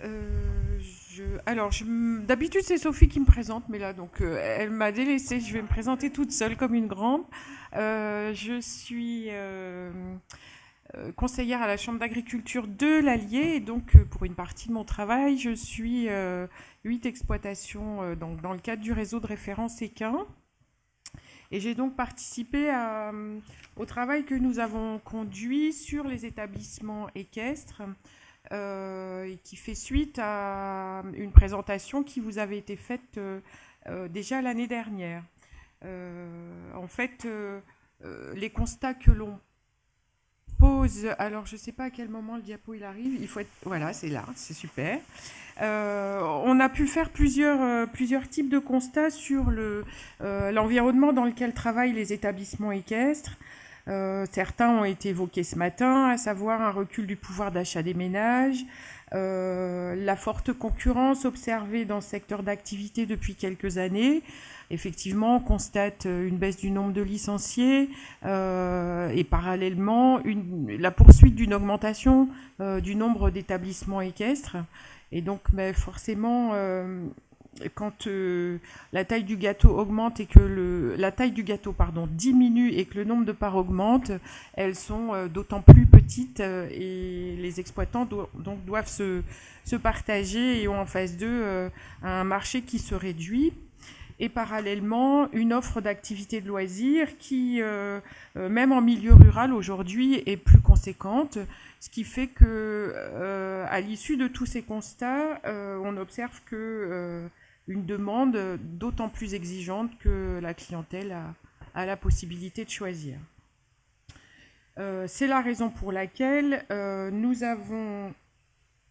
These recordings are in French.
Euh, D'habitude, c'est Sophie qui me présente, mais là, donc, elle m'a délaissée. Je vais me présenter toute seule comme une grande. Je suis conseillère à la Chambre d'agriculture de l'Allier, et donc, pour une partie de mon travail, je suis 8 exploitations dans le cadre du réseau de référence équin. Et j'ai donc participé au travail que nous avons conduit sur les établissements équestres et qui fait suite à une présentation qui vous avait été faite déjà l'année dernière. En fait, les constats que l'on pose, alors je ne sais pas à quel moment le diapo il arrive, il faut être, voilà, c'est là, c'est super. On a pu faire plusieurs types de constats sur l'environnement dans lequel travaillent les établissements équestres. Certains ont été évoqués ce matin, à savoir un recul du pouvoir d'achat des ménages, la forte concurrence observée dans ce secteur d'activité depuis quelques années. Effectivement, on constate une baisse du nombre de licenciés et parallèlement la poursuite d'une augmentation du nombre d'établissements équestres. Et donc, mais forcément, quand la taille du gâteau augmente et que la taille du gâteau pardon, diminue et que le nombre de parts augmente, elles sont d'autant plus petites et les exploitants donc doivent se partager et ont en face d'eux un marché qui se réduit. Et parallèlement, une offre d'activités de loisirs qui, même en milieu rural aujourd'hui, est plus conséquente. Ce qui fait que, à l'issue de tous ces constats, on observe que une demande d'autant plus exigeante que la clientèle a la possibilité de choisir. C'est la raison pour laquelle nous avons...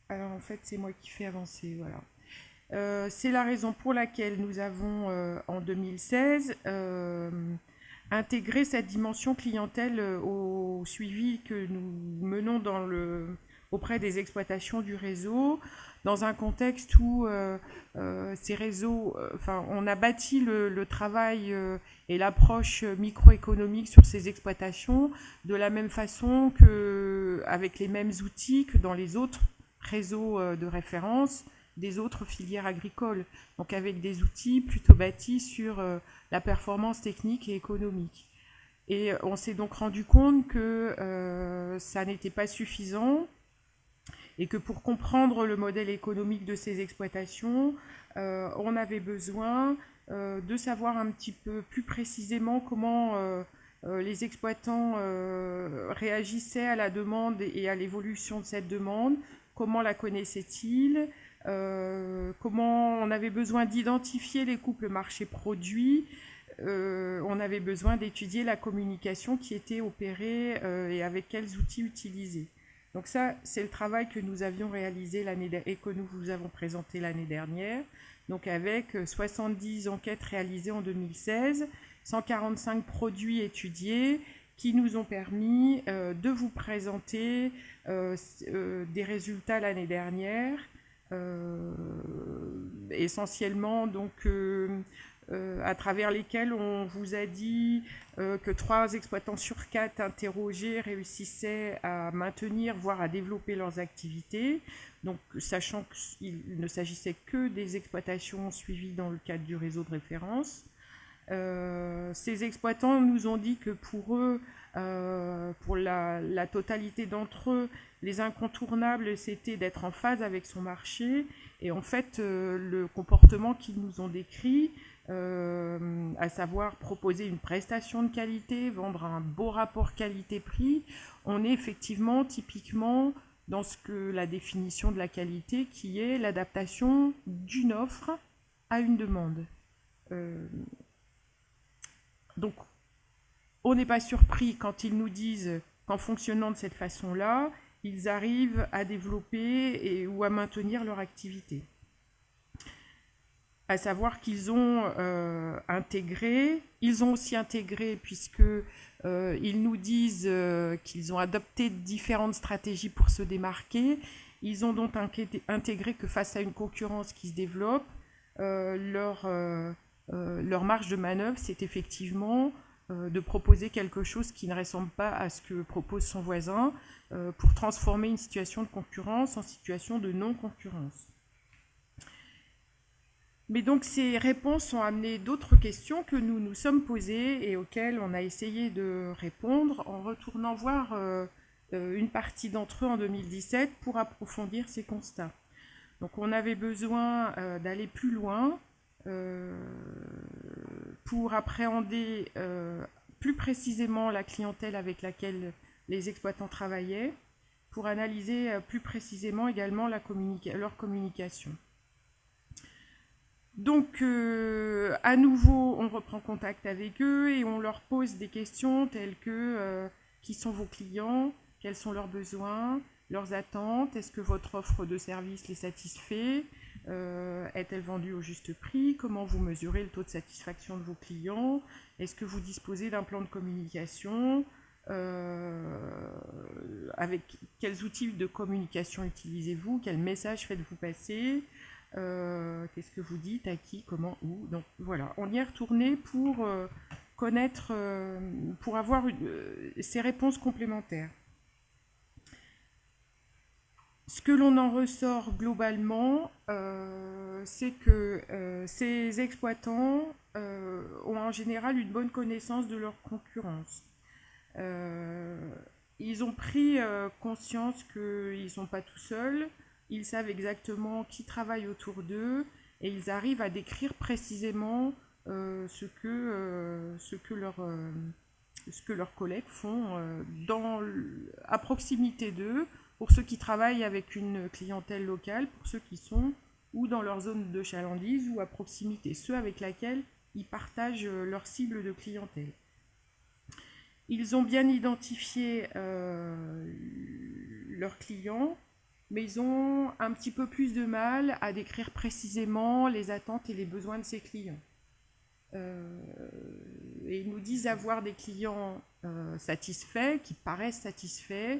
Alors en fait, c'est moi qui fais avancer, voilà. C'est la raison pour laquelle nous avons, en 2016, intégré cette dimension clientèle au suivi que nous menons auprès des exploitations du réseau, dans un contexte où ces réseaux, on a bâti le travail et l'approche microéconomique sur ces exploitations de la même façon avec les mêmes outils que dans les autres réseaux de référence des autres filières agricoles, donc avec des outils plutôt bâtis sur la performance technique et économique. Et on s'est donc rendu compte que ça n'était pas suffisant et que pour comprendre le modèle économique de ces exploitations, on avait besoin de savoir un petit peu plus précisément comment les exploitants réagissaient à la demande et à l'évolution de cette demande, comment la connaissaient-ils, comment on avait besoin d'identifier les couples marché-produit, on avait besoin d'étudier la communication qui était opérée et avec quels outils utiliser. Donc ça, c'est le travail que nous avions réalisé et que nous vous avons présenté l'année dernière, donc avec 70 enquêtes réalisées en 2016, 145 produits étudiés qui nous ont permis de vous présenter des résultats l'année dernière, essentiellement donc à travers lesquels on vous a dit que 3 exploitants sur 4 interrogés réussissaient à maintenir, voire à développer leurs activités. Donc, sachant qu'il ne s'agissait que des exploitations suivies dans le cadre du réseau de référence. Ces exploitants nous ont dit que pour eux, pour la totalité d'entre eux, les incontournables, c'était d'être en phase avec son marché. Et en fait, le comportement qu'ils nous ont décrit, à savoir proposer une prestation de qualité, vendre un beau rapport qualité-prix, on est effectivement typiquement dans la définition de la qualité qui est l'adaptation d'une offre à une demande. Donc, on n'est pas surpris quand ils nous disent qu'en fonctionnant de cette façon-là, ils arrivent à développer ou à maintenir leur activité. À savoir qu'ils ont ils ont aussi intégré puisque ils nous disent qu'ils ont adopté différentes stratégies pour se démarquer. Ils ont donc intégré que face à une concurrence qui se développe, leur marge de manœuvre, c'est effectivement de proposer quelque chose qui ne ressemble pas à ce que propose son voisin pour transformer une situation de concurrence en situation de non-concurrence. Mais donc ces réponses ont amené d'autres questions que nous nous sommes posées et auxquelles on a essayé de répondre en retournant voir une partie d'entre eux en 2017 pour approfondir ces constats. Donc on avait besoin d'aller plus loin pour appréhender plus précisément la clientèle avec laquelle les exploitants travaillaient, pour analyser plus précisément également leur communication. Donc, à nouveau, on reprend contact avec eux et on leur pose des questions telles que qui sont vos clients, quels sont leurs besoins, leurs attentes, est-ce que votre offre de service les satisfait, est-elle vendue au juste prix, comment vous mesurez le taux de satisfaction de vos clients, est-ce que vous disposez d'un plan de communication, avec quels outils de communication utilisez-vous, quel message faites-vous passer, qu'est-ce que vous dites, à qui, comment, où. Donc voilà, on y est retourné pour connaître, pour avoir ces réponses complémentaires. Ce que l'on en ressort globalement, c'est que ces exploitants ont en général une bonne connaissance de leur concurrence. Ils ont pris conscience qu'ils ne sont pas tout seuls. Ils savent exactement qui travaille autour d'eux et ils arrivent à décrire précisément ce que leurs collègues font à proximité d'eux, pour ceux qui travaillent avec une clientèle locale, pour ceux qui sont ou dans leur zone de chalandise ou à proximité, ceux avec lesquels ils partagent leur cible de clientèle. Ils ont bien identifié leurs clients, mais ils ont un petit peu plus de mal à décrire précisément les attentes et les besoins de ces clients. Et ils nous disent avoir des clients satisfaits, qui paraissent satisfaits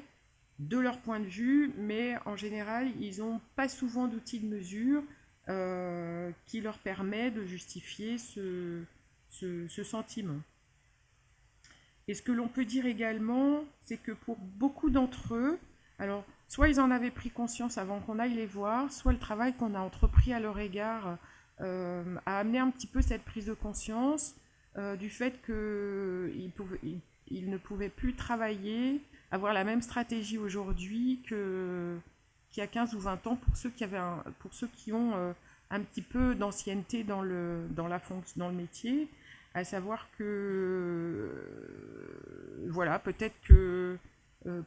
de leur point de vue, mais en général, ils n'ont pas souvent d'outils de mesure qui leur permet de justifier ce sentiment. Et ce que l'on peut dire également, c'est que pour beaucoup d'entre eux, alors soit ils en avaient pris conscience avant qu'on aille les voir, soit le travail qu'on a entrepris à leur égard a amené un petit peu cette prise de conscience du fait qu'ils ne pouvaient plus travailler, avoir la même stratégie aujourd'hui qu'il y a 15 ou 20 ans pour ceux qui ont un petit peu d'ancienneté dans le métier, à savoir que voilà, peut-être que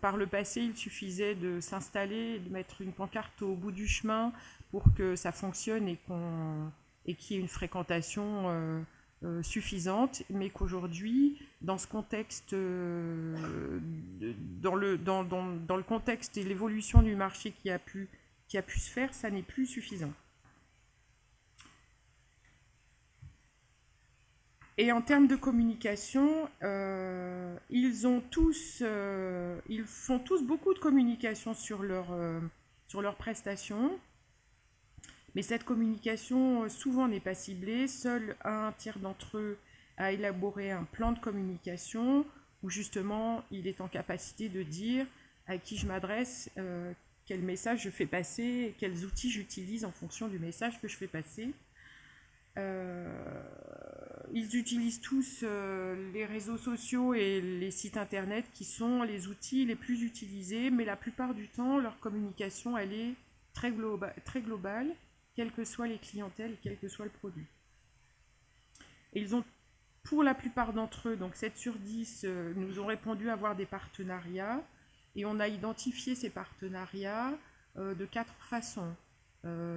par le passé, il suffisait de s'installer, de mettre une pancarte au bout du chemin pour que ça fonctionne et qu'il y ait une fréquentation suffisante, mais qu'aujourd'hui, dans ce contexte, dans le contexte et l'évolution du marché qui a pu se faire, ça n'est plus suffisant. Et en termes de communication, ils font tous beaucoup de communication sur leurs prestations, mais cette communication souvent n'est pas ciblée. Seul un tiers d'entre eux a élaboré un plan de communication où justement il est en capacité de dire à qui je m'adresse, quel message je fais passer, quels outils j'utilise en fonction du message que je fais passer. Ils utilisent tous les réseaux sociaux et les sites internet qui sont les outils les plus utilisés, mais la plupart du temps, leur communication, elle est très globale, quelles que soient les clientèles, quel que soit le produit. Et ils ont, pour la plupart d'entre eux, donc 7 sur 10, nous ont répondu avoir des partenariats, et on a identifié ces partenariats de 4 façons.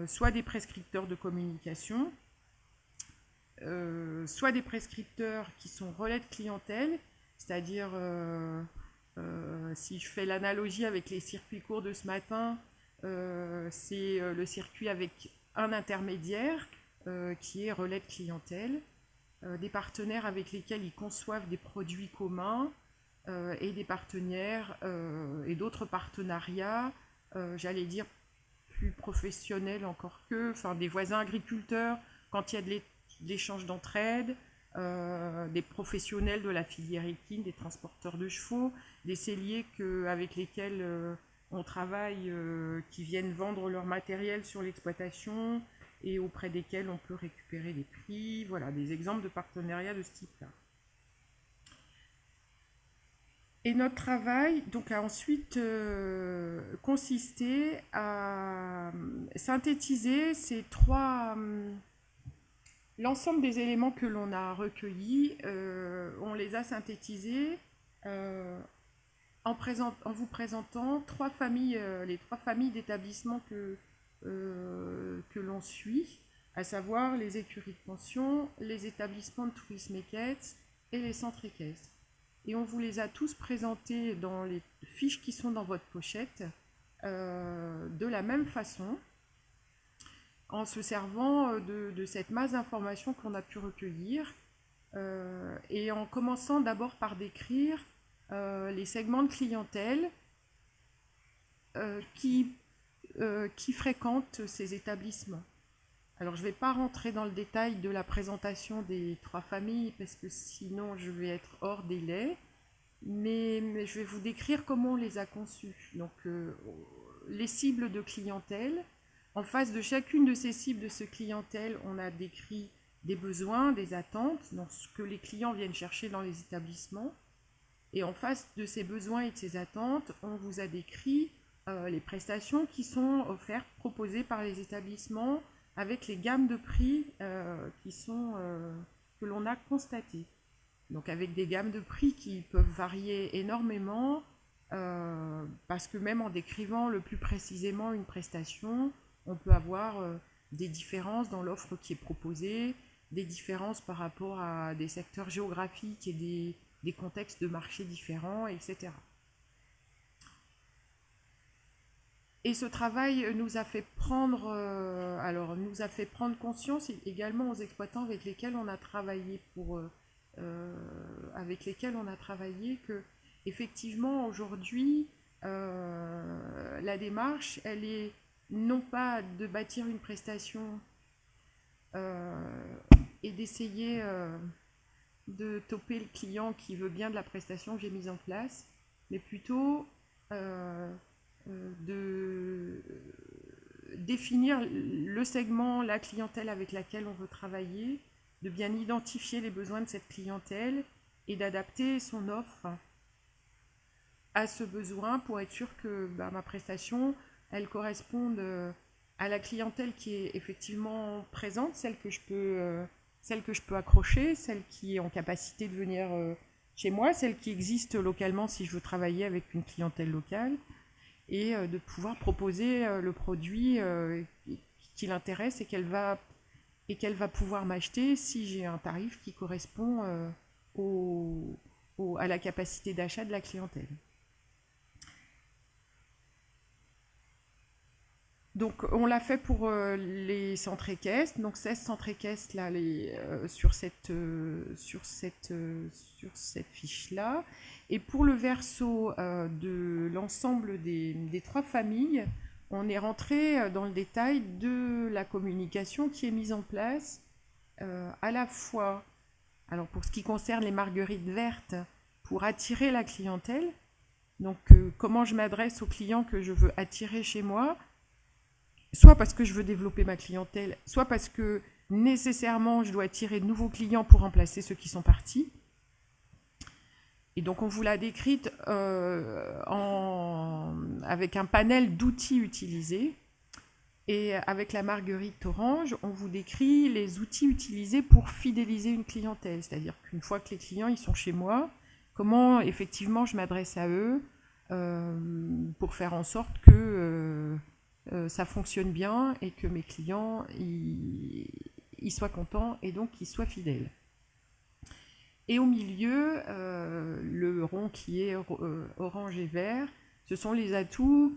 Soit des prescripteurs de communication, soit des prescripteurs qui sont relais de clientèle, c'est-à-dire si je fais l'analogie avec les circuits courts de ce matin, c'est le circuit avec un intermédiaire qui est relais de clientèle, des partenaires avec lesquels ils conçoivent des produits communs et des partenaires et d'autres partenariats, j'allais dire plus professionnels encore que, enfin des voisins agriculteurs quand il y a de l'échange d'entraide, des professionnels de la filière équine, des transporteurs de chevaux, des selliers avec lesquels on travaille, qui viennent vendre leur matériel sur l'exploitation et auprès desquels on peut récupérer des prix. Voilà, des exemples de partenariats de ce type-là. Et notre travail donc, a ensuite consisté à synthétiser l'ensemble des éléments que l'on a recueillis. On les a synthétisés en vous présentant les trois familles d'établissements que l'on suit, à savoir les écuries de pension, les établissements de tourisme équestre et les centres équestres. Et on vous les a tous présentés dans les fiches qui sont dans votre pochette de la même façon, en se servant de cette masse d'informations qu'on a pu recueillir et en commençant d'abord par décrire les segments de clientèle qui fréquentent ces établissements. Alors je ne vais pas rentrer dans le détail de la présentation des trois familles parce que sinon je vais être hors délai, mais je vais vous décrire comment on les a conçus. Donc les cibles de clientèle. En face de chacune de ces cibles de ce clientèle, on a décrit des besoins, des attentes, donc ce que les clients viennent chercher dans les établissements. Et en face de ces besoins et de ces attentes, on vous a décrit les prestations qui sont offertes, proposées par les établissements, avec les gammes de prix que l'on a constatées. Donc avec des gammes de prix qui peuvent varier énormément, parce que même en décrivant le plus précisément une prestation, on peut avoir des différences dans l'offre qui est proposée, des différences par rapport à des secteurs géographiques et des contextes de marché différents, etc. Et ce travail nous a fait prendre conscience également aux exploitants avec lesquels on a travaillé que effectivement aujourd'hui la démarche elle est non pas de bâtir une prestation et d'essayer de toper le client qui veut bien de la prestation que j'ai mise en place, mais plutôt de définir le segment, la clientèle avec laquelle on veut travailler, de bien identifier les besoins de cette clientèle et d'adapter son offre à ce besoin pour être sûr que ma prestation, elle corresponde à la clientèle qui est effectivement présente, celle que je peux accrocher, celle qui est en capacité de venir chez moi, celle qui existe localement si je veux travailler avec une clientèle locale, et de pouvoir proposer le produit qui l'intéresse et qu'elle va pouvoir m'acheter si j'ai un tarif qui correspond à la capacité d'achat de la clientèle. Donc on l'a fait pour les centres équestres, donc 16 centres équestres là, sur cette fiche-là. Et pour le verso de l'ensemble des trois familles, on est rentré dans le détail de la communication qui est mise en place à la fois, alors pour ce qui concerne les marguerites vertes, pour attirer la clientèle, donc comment je m'adresse aux clients que je veux attirer chez moi, soit parce que je veux développer ma clientèle, soit parce que nécessairement je dois attirer de nouveaux clients pour remplacer ceux qui sont partis. Et donc on vous l'a décrite avec un panel d'outils utilisés. Et avec la marguerite orange, on vous décrit les outils utilisés pour fidéliser une clientèle. C'est-à-dire qu'une fois que les clients ils sont chez moi, comment effectivement je m'adresse à eux pour faire en sorte que ça fonctionne bien et que mes clients ils soient contents et donc qu'ils soient fidèles. Et au milieu, le rond qui est orange et vert, ce sont les atouts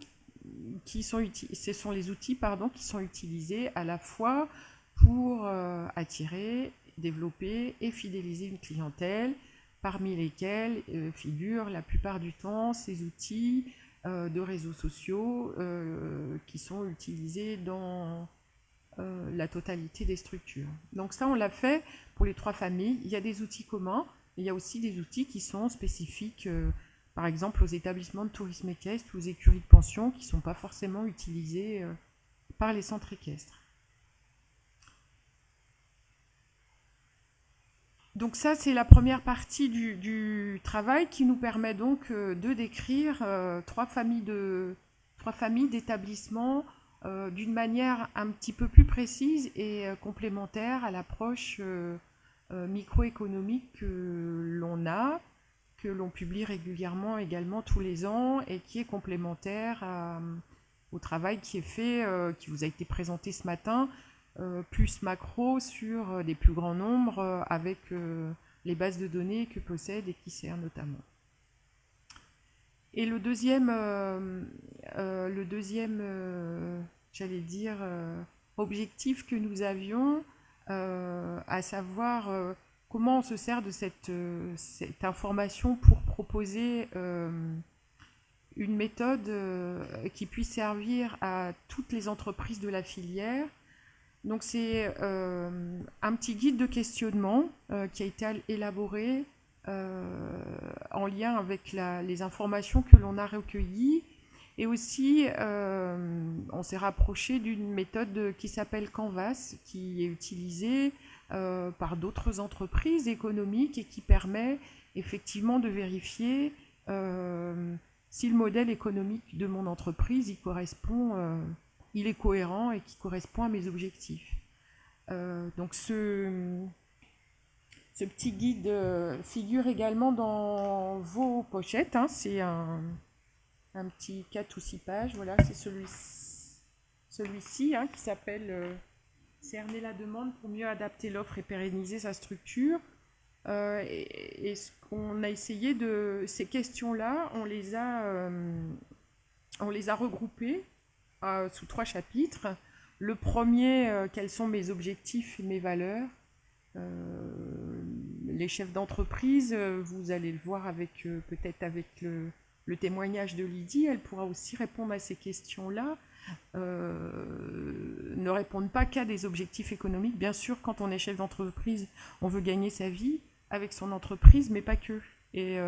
ce sont les outils qui sont utilisés à la fois pour attirer, développer et fidéliser une clientèle, parmi lesquels figurent la plupart du temps ces outils de réseaux sociaux qui sont utilisés dans la totalité des structures. Donc ça, on l'a fait pour les 3 familles. Il y a des outils communs, il y a aussi des outils qui sont spécifiques, par exemple aux établissements de tourisme équestre ou aux écuries de pension, qui ne sont pas forcément utilisés par les centres équestres. Donc ça, c'est la première partie du travail qui nous permet donc de décrire 3 familles d'établissements d'une manière un petit peu plus précise et complémentaire à l'approche microéconomique que l'on publie régulièrement également tous les ans et qui est complémentaire au travail qui est fait, qui vous a été présenté ce matin, plus macro sur des plus grands nombres avec les bases de données que possède Equicer notamment. Et le deuxième j'allais dire, objectif que nous avions, à savoir comment on se sert de cette information pour proposer une méthode qui puisse servir à toutes les entreprises de la filière. Donc c'est un petit guide de questionnement qui a été élaboré en lien avec les informations que l'on a recueillies. Et aussi, on s'est rapproché d'une méthode qui s'appelle Canvas, qui est utilisée par d'autres entreprises économiques et qui permet effectivement de vérifier si le modèle économique de mon entreprise il correspond, il est cohérent et qui correspond à mes objectifs. Donc ce petit guide figure également dans vos pochettes, hein, c'est un petit 4 ou 6 pages, voilà, c'est celui-ci hein, qui s'appelle Cerner la demande pour mieux adapter l'offre et pérenniser sa structure. Et ce qu'on a essayé de ces questions-là, on les a regroupées sous 3 chapitres. Le premier, quels sont mes objectifs et mes valeurs. Les chefs d'entreprise, vous allez le voir peut-être avec le témoignage de Lydie, elle pourra aussi répondre à ces questions-là. Ne répondent pas qu'à des objectifs économiques. Bien sûr, quand on est chef d'entreprise, on veut gagner sa vie avec son entreprise, mais pas que. Et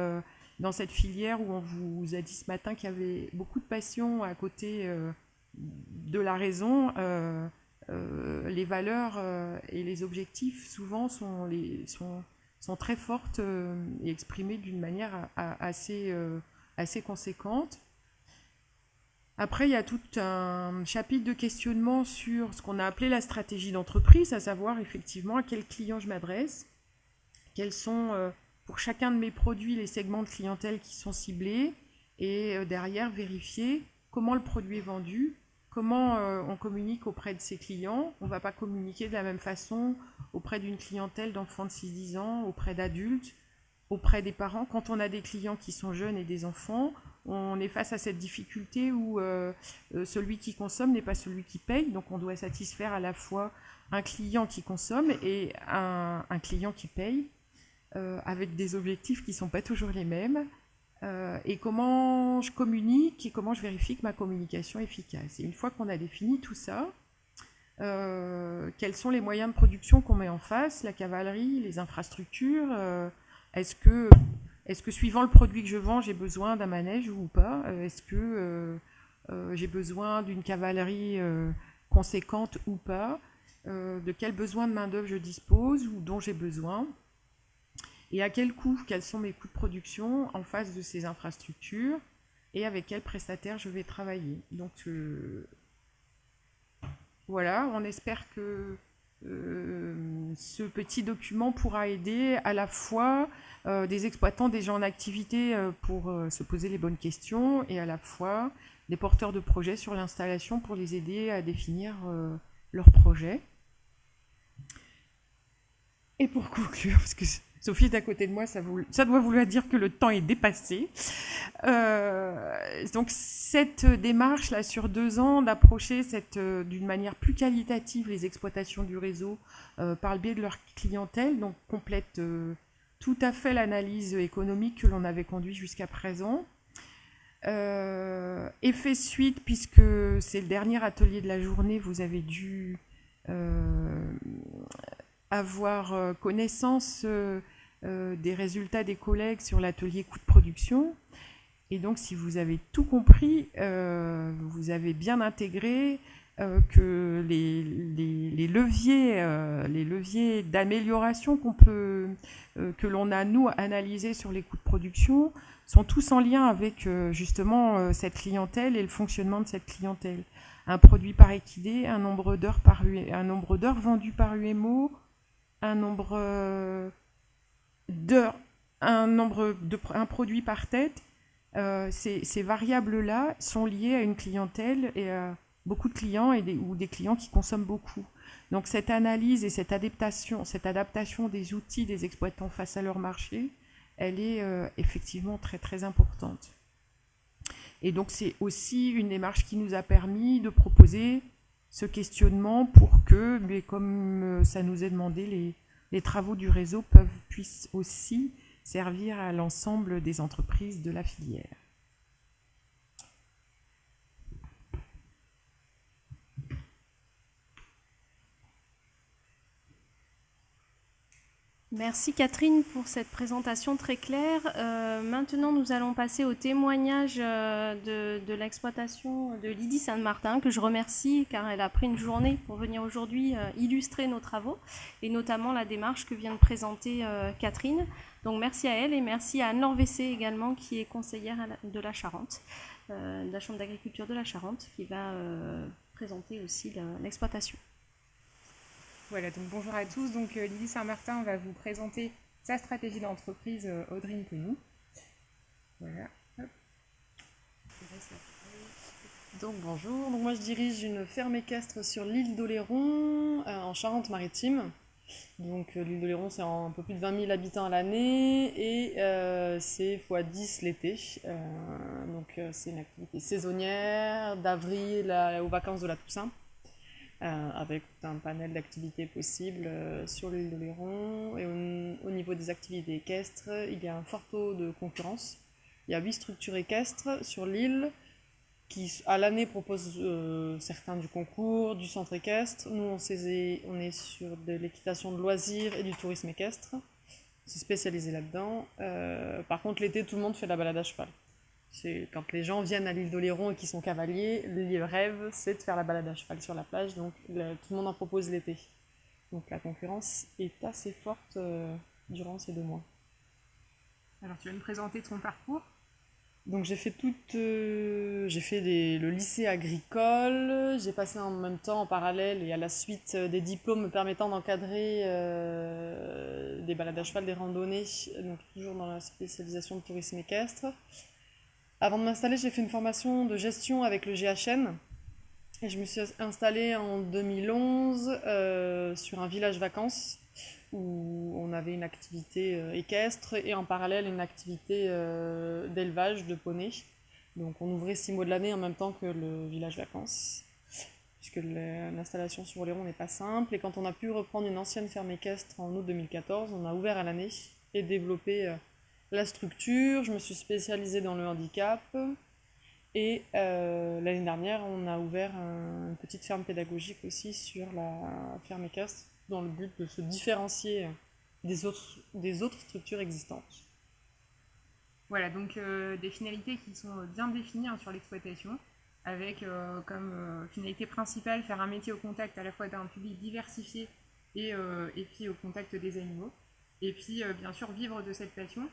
dans cette filière où on vous a dit ce matin qu'il y avait beaucoup de passion à côté de la raison, les valeurs et les objectifs souvent sont très fortes et exprimées d'une manière assez conséquente. Après, il y a tout un chapitre de questionnement sur ce qu'on a appelé la stratégie d'entreprise, à savoir effectivement à quel client je m'adresse, quels sont pour chacun de mes produits les segments de clientèle qui sont ciblés, et derrière vérifier comment le produit est vendu, comment on communique auprès de ses clients. On ne va pas communiquer de la même façon auprès d'une clientèle d'enfants de 6-10 ans, auprès d'adultes, auprès des parents. Quand on a des clients qui sont jeunes et des enfants, on est face à cette difficulté où celui qui consomme n'est pas celui qui paye. Donc on doit satisfaire à la fois un client qui consomme et un client qui paye, avec des objectifs qui ne sont pas toujours les mêmes. Et comment je communique et comment je vérifie que ma communication est efficace. Et une fois qu'on a défini tout ça, quels sont les moyens de production qu'on met en face, la cavalerie, les infrastructures, est-ce que suivant le produit que je vends, j'ai besoin d'un manège ou pas? Est-ce que j'ai besoin d'une cavalerie conséquente ou pas? De quel besoin de main-d'œuvre je dispose ou dont j'ai besoin? Et à quel coût? Quels sont mes coûts de production en face de ces infrastructures? Et avec quel prestataire je vais travailler? Donc voilà, on espère que ce petit document pourra aider à la fois des exploitants, des gens en activité pour se poser les bonnes questions, et à la fois des porteurs de projets sur l'installation pour les aider à définir leurs projets. Et pour conclure, parce que Sophie est à côté de moi, ça doit vouloir dire que le temps est dépassé. Donc cette démarche là sur 2 ans d'approcher d'une manière plus qualitative les exploitations du réseau par le biais de leur clientèle, donc complète tout à fait l'analyse économique que l'on avait conduite jusqu'à présent. Effet suite, puisque c'est le dernier atelier de la journée, vous avez dû avoir connaissance des résultats des collègues sur l'atelier coût de production. Et donc, si vous avez tout compris, vous avez bien intégré que les leviers d'amélioration que l'on a, nous, analysés sur les coûts de production sont tous en lien avec justement cette clientèle et le fonctionnement de cette clientèle. Un produit par équidé, un nombre d'heures vendues par UMO, un produit par tête. Ces variables-là sont liées à une clientèle et à beaucoup de clients ou des clients qui consomment beaucoup. Donc cette analyse et cette adaptation des outils des exploitants face à leur marché, elle est effectivement très très importante. Et donc c'est aussi une démarche qui nous a permis de proposer ce questionnement pour que, mais comme ça nous est demandé, les travaux du réseau puissent aussi servir à l'ensemble des entreprises de la filière. Merci Catherine pour cette présentation très claire. Maintenant, nous allons passer au témoignage de l'exploitation de Lydie Saint-Martin, que je remercie car elle a pris une journée pour venir aujourd'hui illustrer nos travaux et notamment la démarche que vient de présenter Catherine. Donc merci à elle et merci à Anne-Laure Vessé également qui est conseillère de la Charente, de la Chambre d'agriculture de la Charente, qui va présenter aussi l'exploitation. Voilà, donc bonjour à tous. Donc Lydie Saint-Martin va vous présenter sa stratégie d'entreprise Audrine Penou. Voilà. Hop. Donc bonjour, donc moi je dirige une ferme équestre sur l'île d'Oléron en Charente-Maritime. Donc l'île d'Oléron c'est un peu plus de 20 000 habitants à l'année et c'est x10 l'été. Donc c'est une activité saisonnière d'avril aux vacances de la Toussaint. Avec un panel d'activités possibles sur l'île d'Oléron. Et au niveau des activités équestres, il y a un fort taux de concurrence. Il y a 8 structures équestres sur l'île qui, à l'année, proposent certains du concours, du centre équestre. Nous, on est sur de l'équitation de loisirs et du tourisme équestre. C'est spécialisé là-dedans. Par contre, l'été, tout le monde fait la balade à cheval. C'est quand les gens viennent à l'île d'Oléron et qui sont cavaliers, le rêve c'est de faire la balade à cheval sur la plage, donc tout le monde en propose l'été. Donc la concurrence est assez forte durant ces 2 mois. Alors tu vas nous présenter ton parcours. Donc j'ai fait le lycée agricole, j'ai passé en même temps en parallèle et à la suite des diplômes me permettant d'encadrer des balades à cheval, des randonnées, donc toujours dans la spécialisation de tourisme équestre. Avant de m'installer, j'ai fait une formation de gestion avec le GHN et je me suis installée en 2011 sur un village vacances où on avait une activité équestre et en parallèle une activité d'élevage de poneys. Donc on ouvrait 6 mois de l'année en même temps que le village vacances, puisque l'installation sur Oléron n'est pas simple. Et quand on a pu reprendre une ancienne ferme équestre en août 2014, on a ouvert à l'année et développé la structure. Je me suis spécialisée dans le handicap et l'année dernière on a ouvert une petite ferme pédagogique aussi sur la ferme équestre dans le but de se différencier des autres structures existantes. Voilà, donc des finalités qui sont bien définies sur l'exploitation, avec comme finalité principale faire un métier au contact à la fois d'un public diversifié et puis au contact des animaux. Et puis bien sûr vivre de cette passion.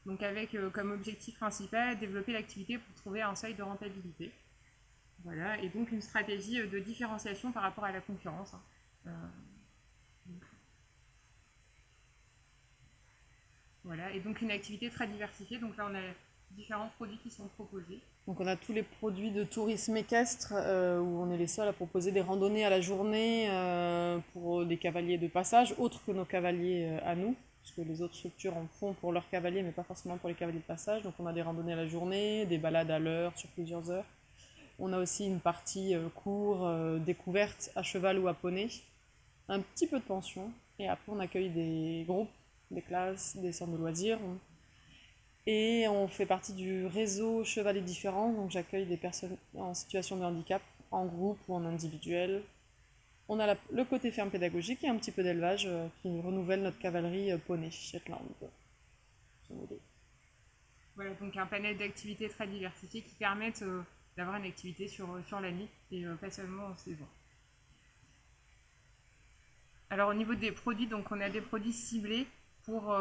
Donc avec comme objectif principal développer l'activité pour trouver un seuil de rentabilité. Voilà, et donc une stratégie de différenciation par rapport à la concurrence. Voilà, et donc une activité très diversifiée. Donc là on a différents produits qui sont proposés. Donc on a tous les produits de tourisme équestre où on est les seuls à proposer des randonnées à la journée pour des cavaliers de passage, autres que nos cavaliers à nous. Parce que les autres structures en font pour leurs cavaliers, mais pas forcément pour les cavaliers de passage. Donc on a des randonnées à la journée, des balades à l'heure sur plusieurs heures. On a aussi une partie cours, découverte à cheval ou à poney, un petit peu de pension. Et après on accueille des groupes, des classes, des centres de loisirs. Et on fait partie du réseau Cheval et Différents, donc j'accueille des personnes en situation de handicap, en groupe ou en individuel. On a le côté ferme pédagogique et un petit peu d'élevage qui renouvelle notre cavalerie poney Shetland. Grosso modo. Voilà, donc un panel d'activités très diversifiées qui permettent d'avoir une activité sur l'année et pas seulement en saison. Alors au niveau des produits, donc on a des produits ciblés pour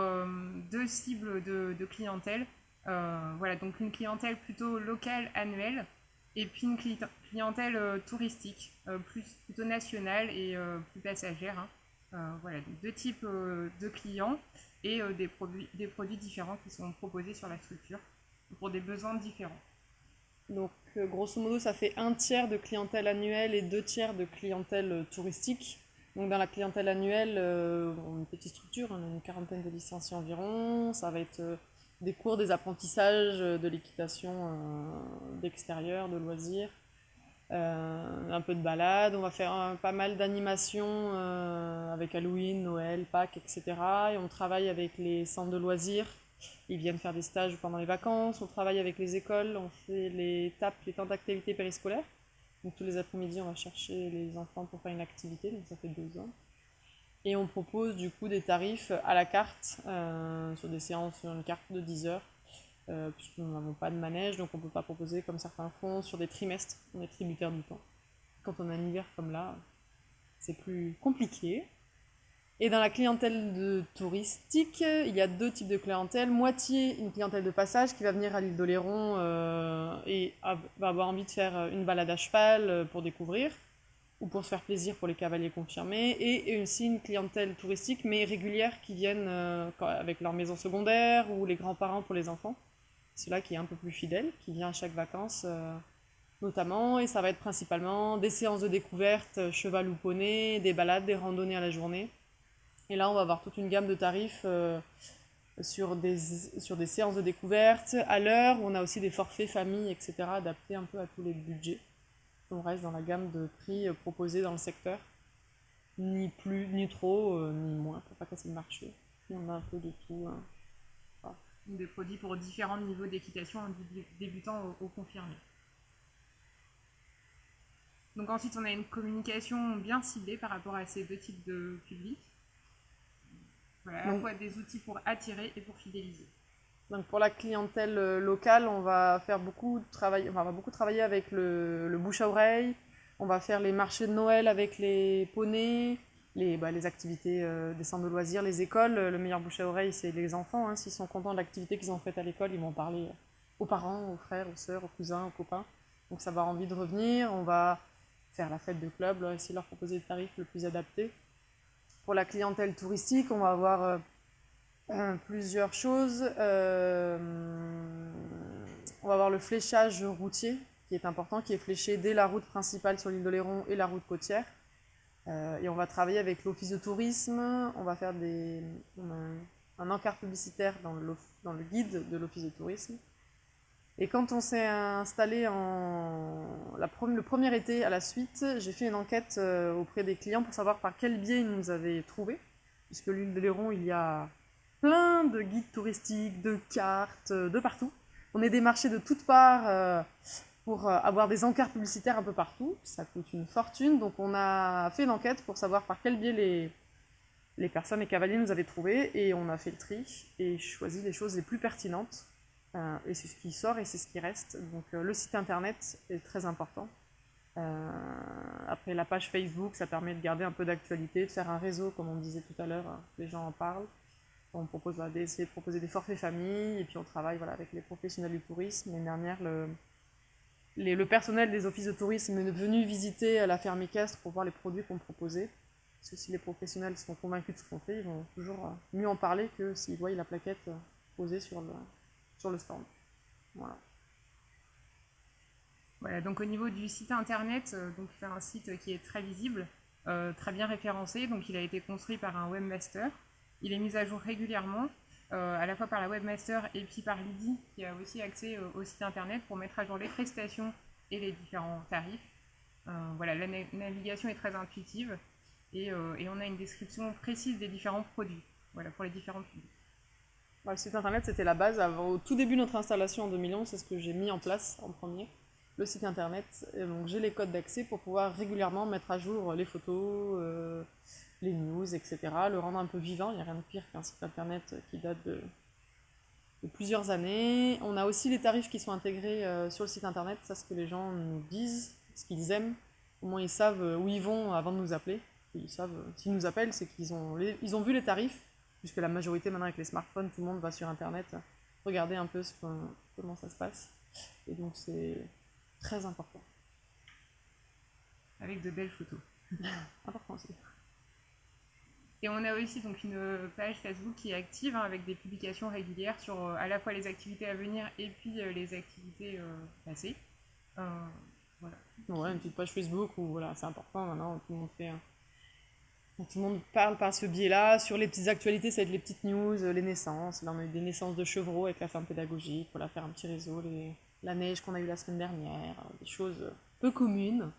deux cibles de clientèle. Voilà, donc une clientèle plutôt locale, annuelle, et puis une clientèle touristique, plutôt nationale et plus passagère. Hein. Voilà, donc deux types de clients et des produits différents qui sont proposés sur la structure pour des besoins différents. Donc, grosso modo, ça fait 1 tiers de clientèle annuelle et 2 tiers de clientèle touristique. Donc, dans la clientèle annuelle, on a une petite structure, on a une 40aine de licenciés environ. Ça va être des cours, des apprentissages, de l'équitation d'extérieur, de loisirs, un peu de balade. On va faire pas mal d'animations avec Halloween, Noël, Pâques, etc. Et on travaille avec les centres de loisirs. Ils viennent faire des stages pendant les vacances. On travaille avec les écoles. On fait les temps d'activité périscolaire. Donc tous les après-midi, on va chercher les enfants pour faire une activité. Donc ça fait 2 ans. Et on propose du coup des tarifs à la carte sur des séances sur une carte de 10 heures. Puisque nous n'avons pas de manège, donc on ne peut pas proposer comme certains font sur des trimestres. On est tributaire du temps. Quand on a un hiver comme là, c'est plus compliqué. Et dans la clientèle touristique, il y a 2 types de clientèle. Moitié une clientèle de passage qui va venir à l'île d'Oléron et va avoir envie de faire une balade à cheval pour découvrir ou pour se faire plaisir pour les cavaliers confirmés. Et aussi une clientèle touristique mais régulière qui viennent avec leur maison secondaire ou les grands-parents pour les enfants. C'est là qui est un peu plus fidèle, qui vient à chaque vacances notamment. Et ça va être principalement des séances de découverte, cheval ou poney, des balades, des randonnées à la journée. Et là, on va avoir toute une gamme de tarifs sur des séances de découverte. À l'heure, on a aussi des forfaits famille, etc., adaptés un peu à tous les budgets. On reste dans la gamme de prix proposés dans le secteur. Ni plus, ni trop, ni moins, pour pas casser le marché. Et on a un peu de tout. Voilà. Des produits pour différents niveaux d'équitation, du débutant au confirmé. Donc ensuite, on a une communication bien ciblée par rapport à ces 2 types de publics. Voilà, à la fois des outils pour attirer et pour fidéliser. Donc pour la clientèle locale, on va beaucoup travailler avec le bouche à oreille. On va faire les marchés de Noël avec les poneys, les activités des centres de loisirs, les écoles. Le meilleur bouche à oreille, c'est les enfants. Hein. S'ils sont contents de l'activité qu'ils ont faite à l'école, ils vont parler aux parents, aux frères, aux sœurs, aux cousins, aux copains. Donc ça va avoir envie de revenir. On va faire la fête de club, essayer de leur proposer le tarif le plus adapté. Pour la clientèle touristique, on va avoir plusieurs choses. On va avoir le fléchage routier, qui est important, qui est fléché dès la route principale sur l'île d'Oléron et la route côtière. Et on va travailler avec l'office de tourisme. On va faire un encart publicitaire dans le guide de l'office de tourisme. Et quand on s'est installé le premier été à la suite, j'ai fait une enquête auprès des clients pour savoir par quel biais ils nous avaient trouvés. Puisque l'île d'Oléron, il y a plein de guides touristiques, de cartes, de partout. On est démarché de toutes parts pour avoir des encarts publicitaires un peu partout. Ça coûte une fortune, donc on a fait une enquête pour savoir par quel biais les personnes, les cavaliers nous avaient trouvés, et on a fait le tri et choisi les choses les plus pertinentes. Et c'est ce qui sort et c'est ce qui reste. Donc le site internet est très important. Après la page Facebook, ça permet de garder un peu d'actualité, de faire un réseau, comme on disait tout à l'heure, les gens en parlent. On propose d'essayer de proposer des forfaits famille, et puis on travaille avec les professionnels du tourisme. L'année dernière, le personnel des offices de tourisme est venu visiter la ferme équestre pour voir les produits qu'on proposait. Parce que si les professionnels sont convaincus de ce qu'on fait, ils vont toujours mieux en parler que s'ils voient la plaquette posée sur le stand. Voilà. Voilà, donc au niveau du site internet, donc c'est un site qui est très visible, très bien référencé. Donc il a été construit par un webmaster. Il est mis à jour régulièrement, à la fois par la webmaster et puis par Lydie, qui a aussi accès au site internet pour mettre à jour les prestations et les différents tarifs. Voilà, la navigation est très intuitive et on a une description précise des différents produits, voilà, pour les différents publics. Le site internet, c'était la base. Au tout début de notre installation en 2011, c'est ce que j'ai mis en place en premier. le site internet. Et donc j'ai les codes d'accès pour pouvoir régulièrement mettre à jour les photos, les news, etc. Le rendre un peu vivant. Il n'y a rien de pire qu'un site internet qui date de plusieurs années. On a aussi les tarifs qui sont intégrés sur le site internet. Ça, ce que les gens nous disent, ce qu'ils aiment. Au moins ils savent où ils vont avant de nous appeler. Ils savent, s'ils nous appellent, c'est qu'ils ont, ils ont vu les tarifs, puisque la majorité maintenant avec les smartphones, tout le monde va sur internet regarder un peu comment ça se passe. Et donc c'est très important. Avec de belles photos. Important aussi. Et on a aussi donc une page Facebook qui est active, hein, avec des publications régulières sur à la fois les activités à venir et puis les activités passées. Voilà. Ouais, une petite page Facebook où voilà, c'est important maintenant, tout le monde fait. Tout le monde parle par ce biais-là. Sur les petites actualités, ça va être les petites news, les naissances. Là, on a eu des naissances de chevreaux avec la ferme pédagogique. Voilà, faire un petit réseau. La neige qu'on a eue la semaine dernière. Des choses peu communes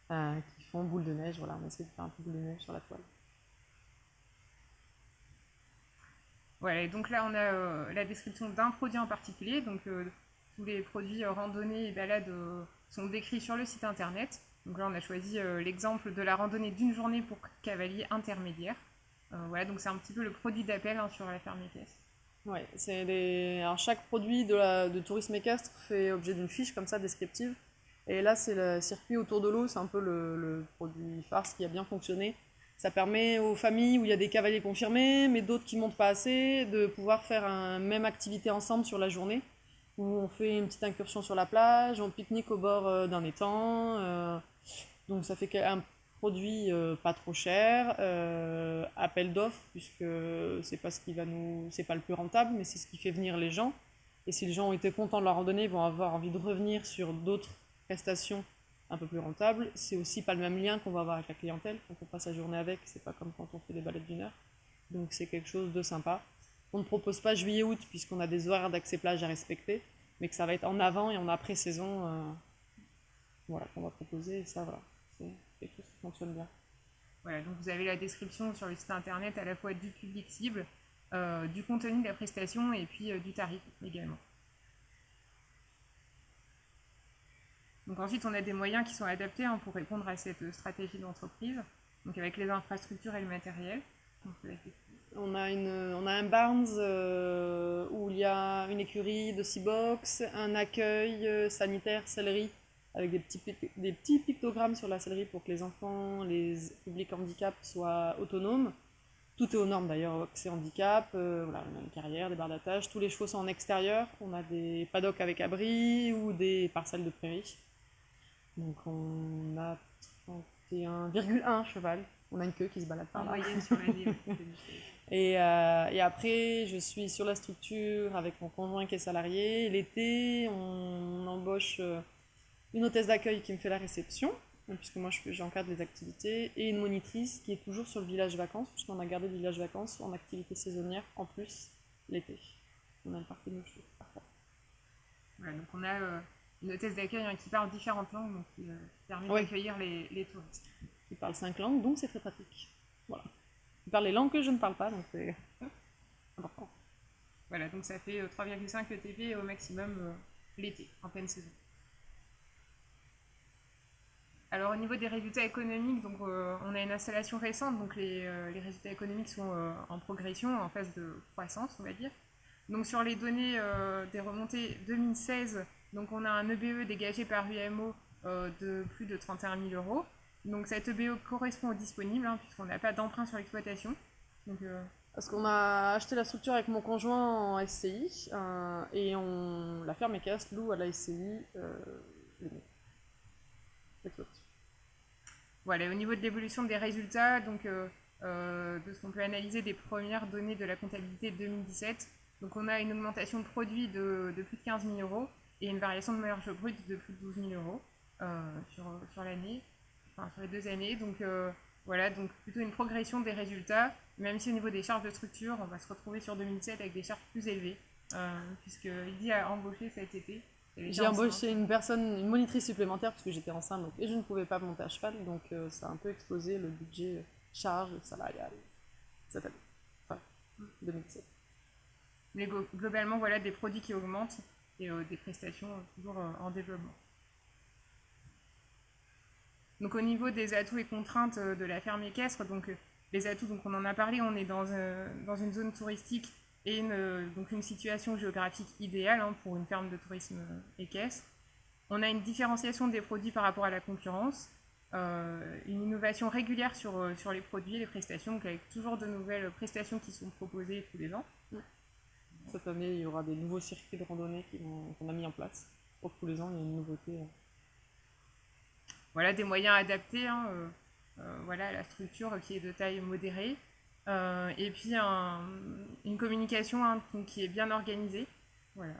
qui font boule de neige. Voilà, on essaie de faire un peu boule de neige sur la toile. Voilà, et donc là, on a la description d'un produit en particulier. Donc, tous les produits randonnées et balades sont décrits sur le site internet. Donc là, on a choisi l'exemple de la randonnée d'une journée pour cavalier intermédiaire. Voilà, donc c'est un petit peu le produit d'appel, hein, sur la ferme équestre. Ouais, alors chaque produit de tourisme équestre fait objet d'une fiche comme ça descriptive. Et là, c'est le circuit autour de l'eau, c'est un peu le produit phare, ce qui a bien fonctionné. Ça permet aux familles où il y a des cavaliers confirmés, mais d'autres qui montent pas assez, de pouvoir faire une même activité ensemble sur la journée, où on fait une petite incursion sur la plage, on pique-nique au bord d'un étang. Donc ça fait un produit pas trop cher, appel d'offres, puisque c'est pas c'est pas le plus rentable, mais c'est ce qui fait venir les gens. Et si les gens ont été contents de la randonnée, ils vont avoir envie de revenir sur d'autres prestations un peu plus rentables. C'est aussi pas le même lien qu'on va avoir avec la clientèle quand on passe la journée avec, c'est pas comme quand on fait des balades d'1 heure. Donc c'est quelque chose de sympa. On ne propose pas juillet-août puisqu'on a des horaires d'accès plage à respecter, mais que ça va être en avant et en après-saison, voilà, qu'on va proposer. Et ça, voilà, c'est quelque chose qui fonctionne bien. Voilà, donc vous avez la description sur le site internet à la fois du public cible, du contenu de la prestation et puis du tarif également. Donc ensuite, on a des moyens qui sont adaptés, hein, pour répondre à cette stratégie d'entreprise, donc avec les infrastructures et le matériel. On a un Barnes où il y a une écurie de 6 box, un accueil sanitaire sellerie avec des petits pictogrammes sur la sellerie pour que les enfants, les publics handicap soient autonomes. Tout est aux normes d'ailleurs, accès handicap, voilà, on a une carrière, des barres d'attache, tous les chevaux sont en extérieur, on a des paddocks avec abri ou des parcelles de prairie. Donc on a 31,1 cheval, on a une queue qui se balade par là. En moyenne sur l'année. Et après, je suis sur la structure avec mon conjoint qui est salarié. L'été, on embauche une hôtesse d'accueil qui me fait la réception, puisque moi j'encadre les activités, et une monitrice qui est toujours sur le village vacances, puisqu'on a gardé le village vacances en activité saisonnière en plus l'été. On a le parc de nos chevaux. Voilà, donc on a une hôtesse d'accueil, hein, qui parle différentes langues, donc qui permet d'accueillir les touristes. Qui parle 5 langues, donc c'est très pratique. Voilà. Qui parle les langues que je ne parle pas, donc c'est important. Voilà, donc ça fait 3,5 ETP au maximum l'été, en pleine saison. Alors au niveau des résultats économiques, donc, on a une installation récente, donc les résultats économiques sont en progression, en phase de croissance, on va dire. Donc sur les données des remontées 2016, donc on a un EBE dégagé par UMO de plus de 31 000 euros. Donc cet EBE correspond au disponible, hein, puisqu'on n'a pas d'emprunt sur l'exploitation. Parce qu'on a acheté la structure avec mon conjoint en SCI, et la ferme équestre loue à la SCI l'exploitation. Voilà, au niveau de l'évolution des résultats, donc de ce qu'on peut analyser des premières données de la comptabilité 2017, donc on a une augmentation de produits de plus de 15 000 euros et une variation de marge brute de plus de 12 000 euros sur l'année, enfin sur les 2 années. Donc voilà, donc plutôt une progression des résultats, même si au niveau des charges de structure, on va se retrouver sur 2017 avec des charges plus élevées, puisque Lydie a embauché cet été. J'ai embauché une monitrice supplémentaire parce que j'étais enceinte et je ne pouvais pas monter à cheval, donc ça a un peu explosé le budget charge salariale cette année, enfin 2017. Mais globalement, voilà, des produits qui augmentent et des prestations toujours en développement. Donc au niveau des atouts et contraintes de la ferme équestre, donc les atouts, donc on en a parlé, on est dans une zone touristique et donc une situation géographique idéale pour une ferme de tourisme équestre. On a une différenciation des produits par rapport à la concurrence, une innovation régulière sur les produits et les prestations, donc avec toujours de nouvelles prestations qui sont proposées tous les ans. Cette année, il y aura des nouveaux circuits de randonnée qu'on a mis en place. Pour tous les ans, il y a une nouveauté. Voilà, des moyens adaptés, voilà, à la structure qui est de taille modérée. Et puis une communication donc, qui est bien organisée. Voilà.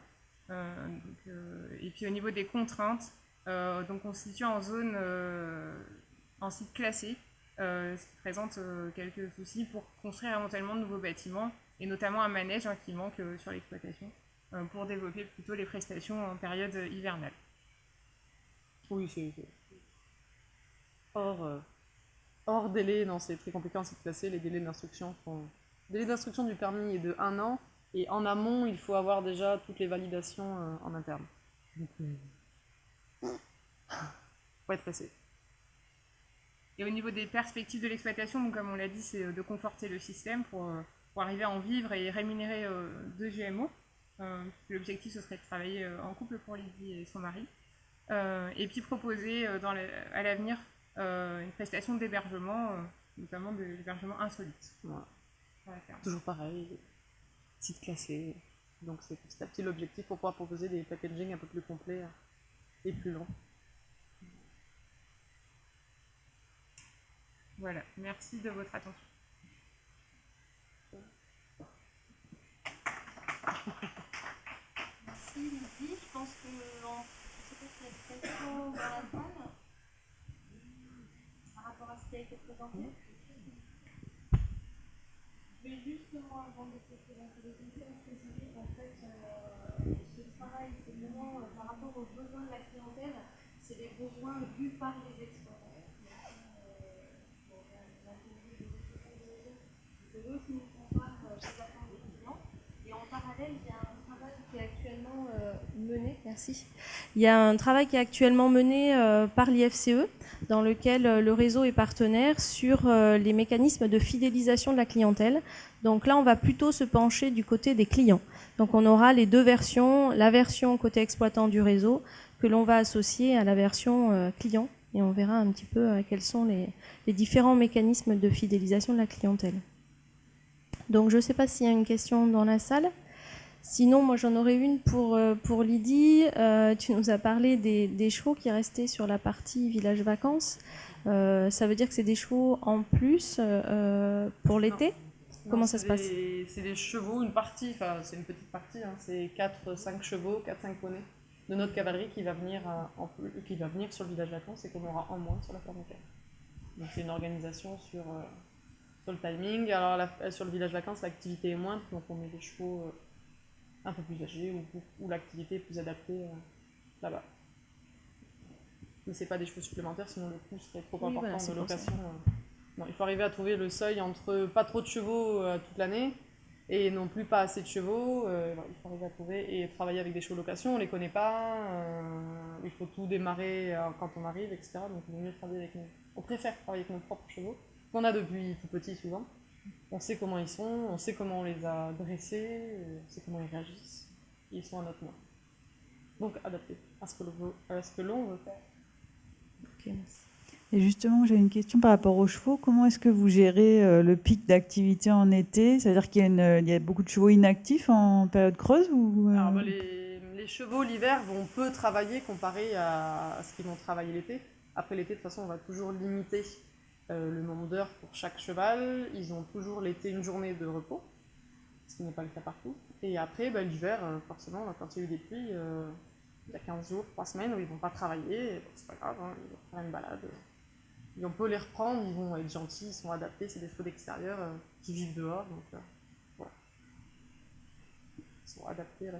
Et puis au niveau des contraintes, donc on se situe en zone, en site classé, ce qui présente quelques soucis pour construire éventuellement de nouveaux bâtiments, et notamment un manège qui manque sur l'exploitation, pour développer plutôt les prestations en période hivernale. Oui, c'est hors délai, non, c'est très compliqué en site classé. Les délais d'instruction Le délai d'instruction du permis est de 1 an, et en amont, il faut avoir déjà toutes les validations en interne. Donc, faut être pressé. Et au niveau des perspectives de l'exploitation, donc comme on l'a dit, c'est de conforter le système pour arriver à en vivre et rémunérer 2 GMO. L'objectif, ce serait de travailler en couple pour Lydie et son mari. Et puis proposer à l'avenir une prestation d'hébergement, notamment de l'hébergement insolite. Voilà. Toujours pareil, site classé. Donc c'est petit à petit l'objectif pour pouvoir proposer des packaging un peu plus complets et plus longs. Voilà, merci de votre attention. Merci Lydie, je pense que c'est peut-être une question dans la salle par rapport à ce qui a été présenté. Je vais juste, moi, avant de te présenter les questions, préciser qu'en fait, ce travail, c'est vraiment par rapport aux besoins de la clientèle, c'est les besoins vus par les exploitants. C'est eux qui nous comparent les attentes des clients. Et en parallèle, il y a un travail qui est actuellement mené. Merci. Il y a un travail qui est actuellement mené par l'IFCE, dans lequel le réseau est partenaire sur les mécanismes de fidélisation de la clientèle. Donc là, on va plutôt se pencher du côté des clients. Donc on aura les deux versions, la version côté exploitant du réseau, que l'on va associer à la version client. Et on verra un petit peu quels sont les différents mécanismes de fidélisation de la clientèle. Donc je ne sais pas s'il y a une question dans la salle. Sinon, moi j'en aurais une pour Lydie. Tu nous as parlé des chevaux qui restaient sur la partie village vacances. Ça veut dire que c'est des chevaux en plus pour l'été? Comment ça se passe? C'est des chevaux, une partie, enfin c'est une petite partie, c'est 4-5 chevaux, 4-5 poneys de notre cavalerie qui va venir sur le village vacances et qu'on aura en moins sur la ferme. Donc c'est une organisation sur le timing. Alors sur le village vacances, l'activité est moindre, donc on met des chevaux un peu plus âgés où l'activité est plus adaptée là-bas. Mais c'est pas des chevaux supplémentaires, sinon le coût serait trop important voilà, de location. Non, il faut arriver à trouver le seuil entre pas trop de chevaux toute l'année et non plus pas assez de chevaux. Il faut arriver à trouver et travailler avec des chevaux location, on les connaît pas, il faut tout démarrer quand on arrive, etc. Donc il vaut mieux travailler avec nous. On préfère travailler avec nos propres chevaux, qu'on a depuis tout petit souvent. On sait comment ils sont, on sait comment on les a dressés, on sait comment ils réagissent. Et ils sont à notre main. Donc adaptés à ce que l'on veut faire. Ok, merci. Et justement, j'ai une question par rapport aux chevaux. Comment est-ce que vous gérez le pic d'activité en été? C'est-à-dire qu'il y a beaucoup de chevaux inactifs en période creuse ou Alors, les chevaux l'hiver vont peu travailler comparé à ce qu'ils vont travailler l'été. Après l'été, de toute façon, on va toujours limiter le nombre d'heures pour chaque cheval. Ils ont toujours l'été une journée de repos, ce qui n'est pas le cas partout. Et après, l'hiver, forcément, quand il y a eu des pluies, il y a 15 jours, 3 semaines où ils ne vont pas travailler. C'est pas grave, ils vont faire une balade. Et on peut les reprendre, ils vont être gentils, ils sont adaptés, c'est des chevaux d'extérieur qui vivent dehors. Donc voilà. Ils sont adaptés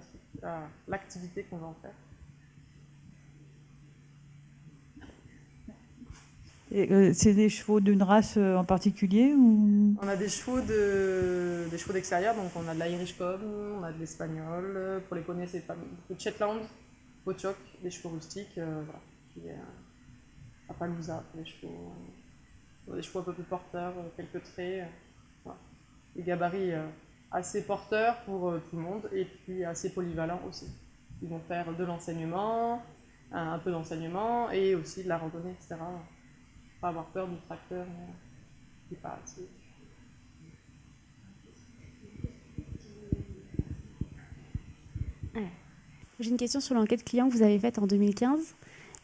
à l'activité qu'on va en faire. C'est des chevaux d'une race en particulier ou... On a des chevaux d'extérieur, donc on a de l'Irish Cob, on a de l'Espagnol. Pour les poneys, c'est pas de Shetland, Pochok, des chevaux rustiques. Voilà. Appaloosa pour des chevaux un peu plus porteurs, quelques traits. Voilà. Des gabarits assez porteurs pour tout le monde et puis assez polyvalents aussi. Ils vont faire de l'enseignement, un peu d'enseignement et aussi de la randonnée, etc. Pas avoir peur du tracteur qui passe. J'ai une question sur l'enquête client que vous avez faite en 2015.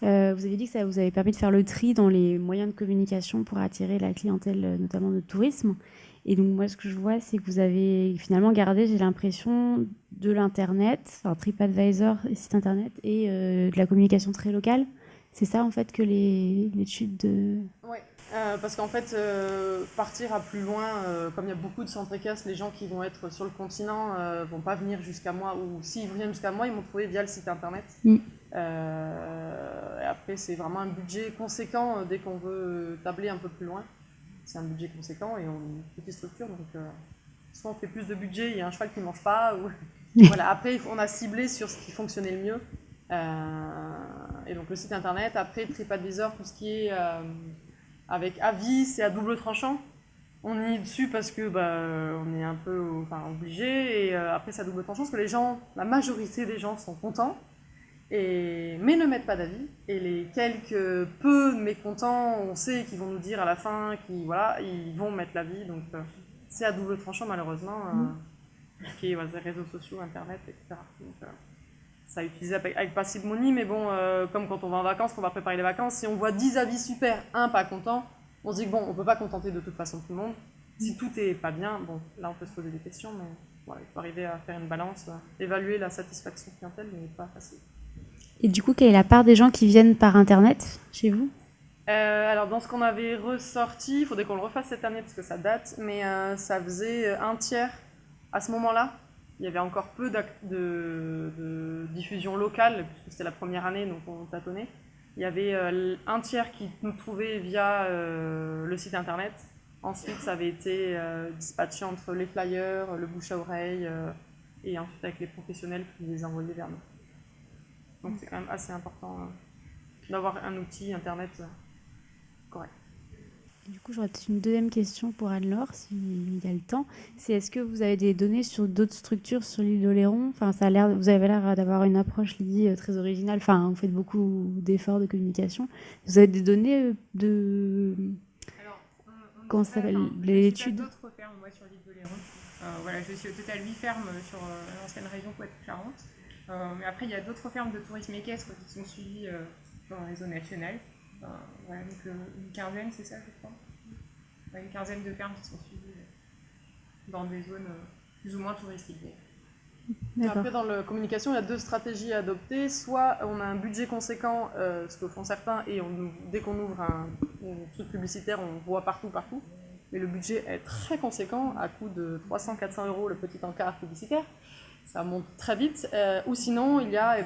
Vous avez dit que ça vous avait permis de faire le tri dans les moyens de communication pour attirer la clientèle, notamment de tourisme. Et donc moi, ce que je vois, c'est que vous avez finalement gardé, j'ai l'impression, de l'Internet, enfin, TripAdvisor, site Internet, et de la communication très locale. C'est ça, en fait, que l'étude de... Oui, parce qu'en fait, partir à plus loin, comme il y a beaucoup de centres équestres, les gens qui vont être sur le continent vont pas venir jusqu'à moi, ou s'ils viennent jusqu'à moi, ils m'ont trouvé via le site Internet. Et après, c'est vraiment un budget conséquent dès qu'on veut tabler un peu plus loin. C'est un budget conséquent et on est une petite structure, donc soit on fait plus de budget, il y a un cheval qui ne mange pas, ou... Voilà. Après, on a ciblé sur ce qui fonctionnait le mieux. Et donc le site Internet, après TripAdvisor, tout ce qui est avec avis, c'est à double tranchant. On y est dessus parce que on est un peu obligé, et après c'est à double tranchant parce que les gens, la majorité des gens sont contents, mais ne mettent pas d'avis. Et les quelques peu mécontents, on sait qu'ils vont nous dire à la fin ils vont mettre l'avis. Donc c'est à double tranchant malheureusement, tout ce qui est les réseaux sociaux, Internet, etc. Donc, ça a utilisé avec parcimonie, mais bon, comme quand on va en vacances, qu'on va préparer les vacances, si on voit 10 avis super, un pas content, on se dit que bon, on peut pas contenter de toute façon tout le monde. Si tout est pas bien, bon, là on peut se poser des questions, mais voilà, il faut arriver à faire une balance, évaluer la satisfaction clientèle, mais pas facile. Et du coup, quelle est la part des gens qui viennent par Internet chez vous ? Alors dans ce qu'on avait ressorti, il faudrait qu'on le refasse cette année parce que ça date, mais ça faisait un tiers à ce moment-là. Il y avait encore peu de diffusion locale, puisque c'était la première année, donc on tâtonnait. Il y avait un tiers qui nous trouvait via le site Internet. Ensuite, ça avait été dispatché entre les flyers, le bouche à oreille, et ensuite avec les professionnels qui les envoyaient vers nous. Donc c'est quand même assez important d'avoir un outil Internet correct. Du coup, j'aurais peut-être une deuxième question pour Anne-Laure, s'il y a le temps. C'est est-ce que vous avez des données sur d'autres structures sur l'île d'Oléron ? Enfin, vous avez l'air d'avoir une approche, Lydie, très originale. Enfin, vous faites beaucoup d'efforts de communication. Vous avez des données de... Alors, comment ça s'appelle, l'étude ? D'autres fermes, moi, sur l'île d'Oléron. Voilà, je suis au total 8 fermes sur l'ancienne région Poitou-Charentes. Mais après, il y a d'autres fermes de tourisme équestre qui sont suivies dans les zones nationales. Voilà, donc une quinzaine, c'est ça, je crois. Une quinzaine de fermes qui sont suivies dans des zones plus ou moins touristiques. Après, dans la communication, il y a deux stratégies à adopter. Soit on a un budget conséquent, ce que font certains, et dès qu'on ouvre un truc publicitaire, on voit partout. Mais le budget est très conséquent, à coût de 300-400 € le petit encart publicitaire. Ça monte très vite. Ou sinon, il y a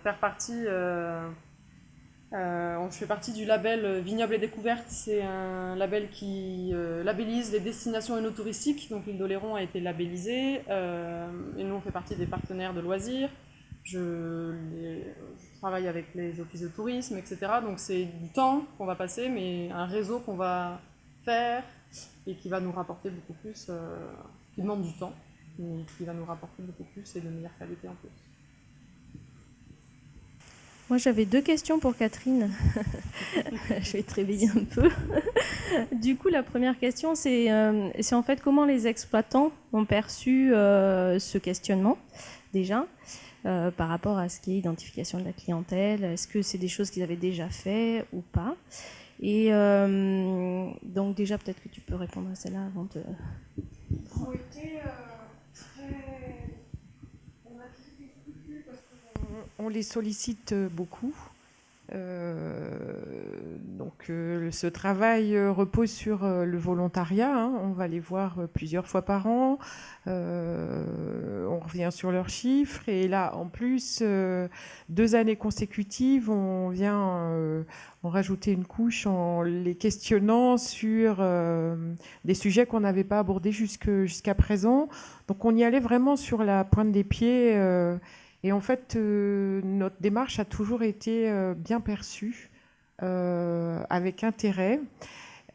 faire partie... je fais partie du label Vignobles et Découvertes. C'est un label qui labellise les destinations énotouristiques. Donc l'île d'Oléron a été labellisée. Et nous, on fait partie des partenaires de loisirs. Je travaille avec les offices de tourisme, etc. Donc c'est du temps qu'on va passer, mais un réseau qu'on va faire et qui va nous rapporter beaucoup plus, qui demande du temps, mais qui va nous rapporter beaucoup plus et de meilleure qualité en plus. Moi, j'avais 2 questions pour Catherine. Je vais te réveiller un peu. Du coup, la première question, c'est en fait comment les exploitants ont perçu ce questionnement, déjà, par rapport à ce qui est identification de la clientèle. Est-ce que c'est des choses qu'ils avaient déjà fait ou pas ? Et donc déjà, peut-être que tu peux répondre à celle-là avant de... Ils ont été très... On a toujours des scrupules parce qu'on les sollicite beaucoup. Donc ce travail repose sur le volontariat, hein. On va les voir plusieurs fois par an, on revient sur leurs chiffres, et là en plus 2 années consécutives on vient on rajouter une couche en les questionnant sur des sujets qu'on n'avait pas abordés jusqu'à présent. Donc on y allait vraiment sur la pointe des pieds. Et en fait, notre démarche a toujours été bien perçue. avec intérêt.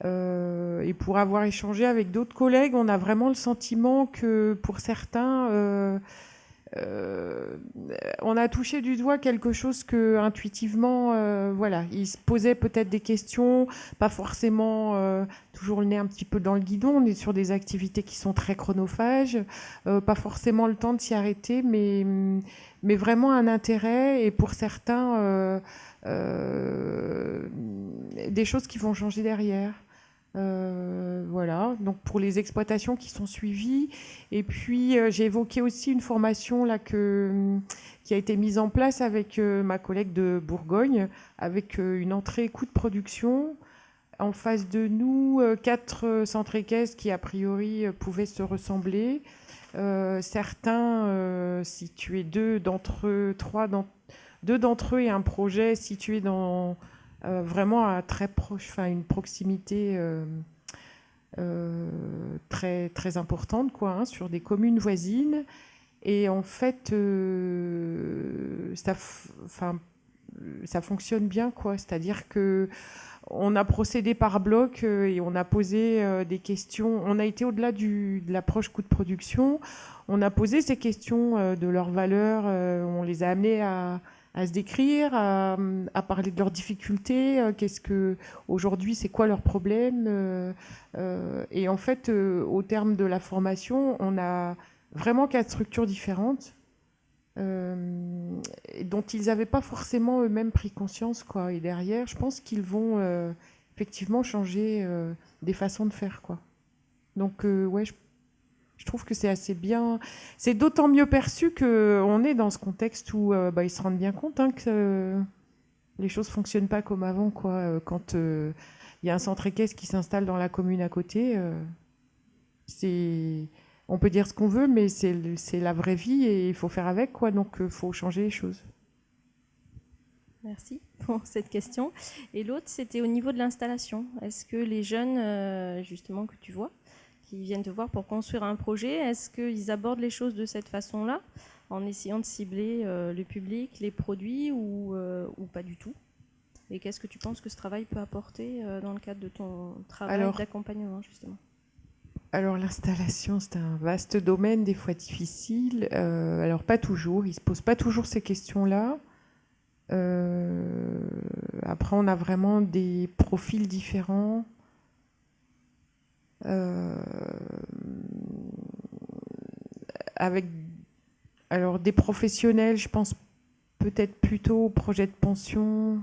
Et pour avoir échangé avec d'autres collègues, on a vraiment le sentiment que pour certains, on a touché du doigt quelque chose que intuitivement, voilà, ils se posaient peut-être des questions, pas forcément toujours le nez un petit peu dans le guidon. On est sur des activités qui sont très chronophages, pas forcément le temps de s'y arrêter, mais vraiment un intérêt et pour certains, des choses qui vont changer derrière. Voilà, donc pour les exploitations qui sont suivies. Et puis j'ai évoqué aussi une formation là, qui a été mise en place avec ma collègue de Bourgogne, avec une entrée coût de production. En face de nous, 4 centres équestres qui a priori pouvaient se ressembler. Certains situés, deux d'entre eux et un projet situé dans vraiment à très proche, enfin une proximité très, très importante, quoi, hein, sur des communes voisines. Et en fait, ça fonctionne bien, quoi. C'est-à-dire que on a procédé par bloc et on a posé des questions. On a été au-delà de l'approche coût de production. On a posé ces questions de leurs valeurs. On les a amenés à se décrire, à parler de leurs difficultés, aujourd'hui, c'est quoi leurs problèmes. Et en fait, au terme de la formation, on a vraiment 4 structures différentes dont ils n'avaient pas forcément eux-mêmes pris conscience, quoi. Et derrière, je pense qu'ils vont effectivement changer des façons de faire, quoi. Donc, ouais, je trouve que c'est assez bien. C'est d'autant mieux perçu qu'on est dans ce contexte où ils se rendent bien compte, hein, que les choses ne fonctionnent pas comme avant, quoi. Quand il y a un centre équestre qui s'installe dans la commune à côté, on peut dire ce qu'on veut, mais c'est la vraie vie et il faut faire avec, quoi. Donc il faut changer les choses. Merci pour cette question. Et l'autre, c'était au niveau de l'installation. Est-ce que les jeunes, justement, que tu vois, qui viennent te voir pour construire un projet, est-ce qu'ils abordent les choses de cette façon-là, en essayant de cibler le public, les produits, ou pas du tout? Et qu'est-ce que tu penses que ce travail peut apporter dans le cadre de ton travail d'accompagnement, justement? Alors l'installation, c'est un vaste domaine, des fois difficile. Alors pas toujours, ils ne se posent pas toujours ces questions-là. Après, on a vraiment des profils différents. Avec alors des professionnels, je pense peut-être plutôt au projet de pension.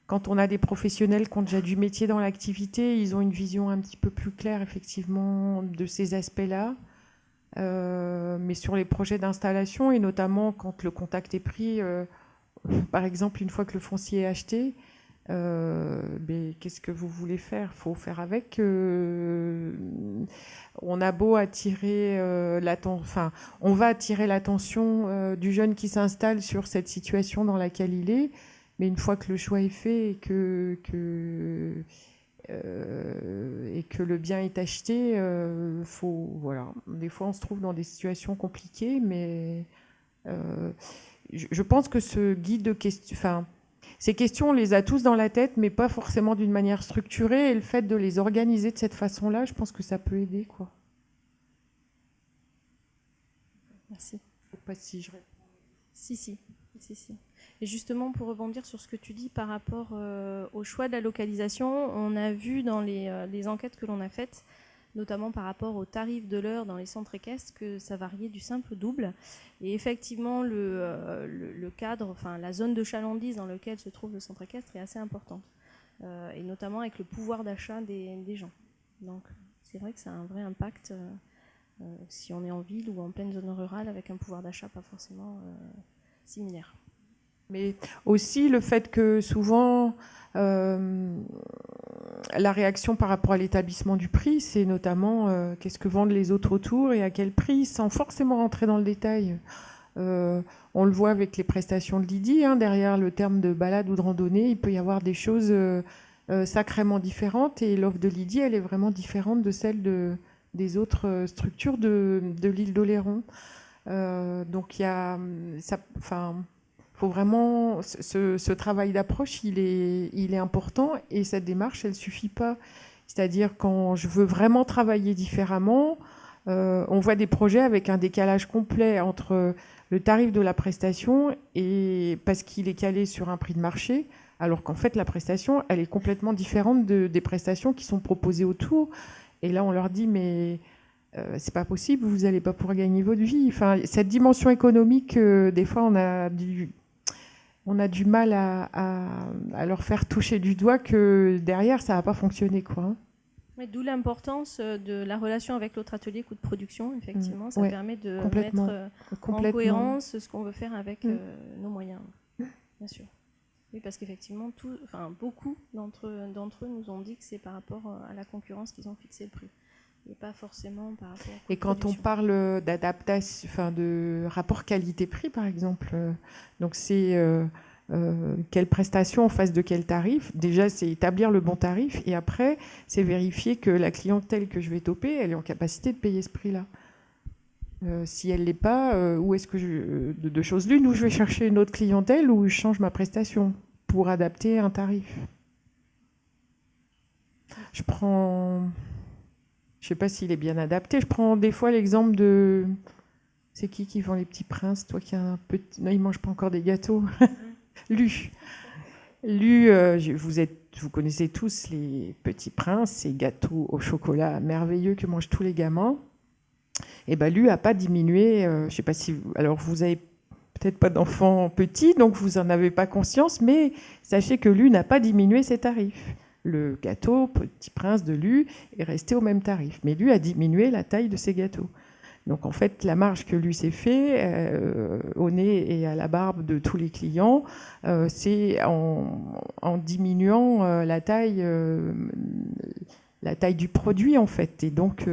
Quand on a des professionnels qui ont déjà du métier dans l'activité, ils ont une vision un petit peu plus claire effectivement de ces aspects-là. Mais sur les projets d'installation, et notamment quand le contact est pris, par exemple une fois que le foncier est acheté, mais qu'est-ce que vous voulez faire? Il faut faire avec. On a beau attirer on va attirer l'attention du jeune qui s'installe sur cette situation dans laquelle il est, mais une fois que le choix est fait et que le bien est acheté, voilà. Des fois, on se trouve dans des situations compliquées, mais je pense que ce guide de questions, ces questions, on les a tous dans la tête, mais pas forcément d'une manière structurée. Et le fait de les organiser de cette façon-là, je pense que ça peut aider, quoi. Merci. Je sais pas si je réponds. Si. Et justement, pour rebondir sur ce que tu dis par rapport au choix de la localisation, on a vu dans les enquêtes que l'on a faites, notamment par rapport au tarif de l'heure dans les centres équestres, que ça variait du simple au double. Et effectivement, le cadre, enfin la zone de chalandise dans laquelle se trouve le centre équestre est assez importante, et notamment avec le pouvoir d'achat des gens. Donc c'est vrai que ça a un vrai impact si on est en ville ou en pleine zone rurale avec un pouvoir d'achat pas forcément similaire. Mais aussi le fait que souvent, la réaction par rapport à l'établissement du prix, c'est notamment qu'est-ce que vendent les autres autour et à quel prix, sans forcément rentrer dans le détail. On le voit avec les prestations de Lydie, hein, derrière le terme de balade ou de randonnée, il peut y avoir des choses sacrément différentes, et l'offre de Lydie, elle est vraiment différente de celle des autres structures de l'île d'Oléron. Donc il y a... faut vraiment ce travail d'approche, il est important et cette démarche, elle suffit pas. C'est-à-dire quand je veux vraiment travailler différemment, on voit des projets avec un décalage complet entre le tarif de la prestation et parce qu'il est calé sur un prix de marché, alors qu'en fait la prestation, elle est complètement différente des prestations qui sont proposées autour. Et là, on leur dit mais c'est pas possible, vous n'allez pas pouvoir gagner votre vie. Enfin, cette dimension économique, des fois, on a du mal à leur faire toucher du doigt que derrière, ça va pas fonctionner, quoi. Hein. Ouais, d'où l'importance de la relation avec l'autre atelier coût de production. Effectivement, ça ouais, permet de complètement, mettre en complètement. cohérence ce qu'on veut faire avec nos moyens. Bien sûr. Oui, parce qu'effectivement, beaucoup d'entre eux nous ont dit que c'est par rapport à la concurrence qu'ils ont fixé le prix. Et pas forcément par rapport au coût Et de quand on production. parle d'adaptation, enfin de rapport qualité-prix, par exemple, donc c'est quelle prestation en face de quel tarif. Déjà, c'est établir le bon tarif et après, c'est vérifier que la clientèle que je vais toper, elle est en capacité de payer ce prix-là. Si elle ne l'est pas, où est-ce que de deux choses l'une, où je vais chercher une autre clientèle ou je change ma prestation pour adapter un tarif. Je sais pas s'il est bien adapté. Je prends des fois l'exemple de... C'est qui vend les petits princes? Toi qui as un petit... Non, il mange pas encore des gâteaux. Lu. Vous connaissez tous les petits princes, ces gâteaux au chocolat merveilleux que mangent tous les gamins. Et ben Lu a pas diminué. Je sais pas si... Alors vous avez peut-être pas d'enfants petits, donc vous en avez pas conscience, mais sachez que Lu n'a pas diminué ses tarifs. Le gâteau Petit Prince de Lu est resté au même tarif, mais Lu a diminué la taille de ses gâteaux. Donc en fait, la marge que Lu s'est fait au nez et à la barbe de tous les clients, c'est en diminuant la taille du produit en fait. Et donc